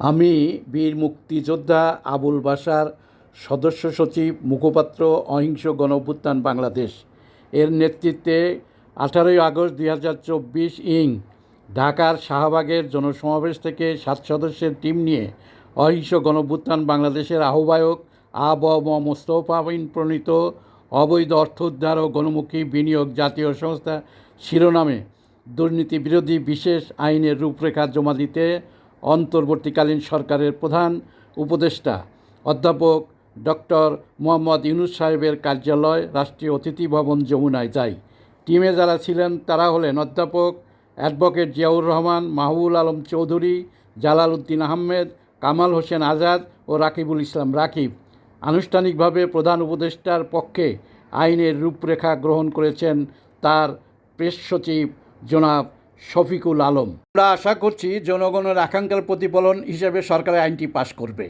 আমি বীর মুক্তিযোদ্ধা আবুল বাশার সদস্য সচিব মুখপাত্র অহিংস গণঅভ্যুত্থান বাংলাদেশ এর নেতৃত্বে 18ই আগস্ট 2024 ঢাকার শাহবাগের জনসমাবেশ থেকে 7 সদস্যের টিম নিয়ে অহিংস গণঅভ্যুত্থান বাংলাদেশের আহ্বায়ক আ.ব.ম মোস্তফা আমিন প্রণীত অবৈধ অর্থ উদ্ধার ও গণমুখী বিনিয়োগ জাতীয় সংস্থা শিরোনামে দুর্নীতি বিরোধী বিশেষ আইনের রূপরেখা জমা দিতে অন্তর্বর্তীকালীন সরকারের প্রধান উপদেষ্টা অধ্যাপক ডক্টর মোহাম্মদ ইউনূস সাহেবের কার্যালয় রাষ্ট্রীয় অতিথি ভবন যমুনায় যায়। টিমে যারা ছিলেন তারা হলেন অধ্যাপক অ্যাডভোকেট জিয়াউর রহমান, মাহবুবুল আলম চৌধুরী, জালাল উদ্দিন আহমেদ, কামাল হোসেন আজাদ ও রাকিবুল ইসলাম রাকিব। আনুষ্ঠানিকভাবে প্রধান উপদেষ্টার পক্ষে আইনের রূপরেখা গ্রহণ করেছেন তার প্রেস সচিব জনাব শফিকুল আলম। আমরা আশা করছি জনগণের আকাঙ্ক্ষার প্রতিফলন হিসেবে সরকার আইনটি পাশ করবে।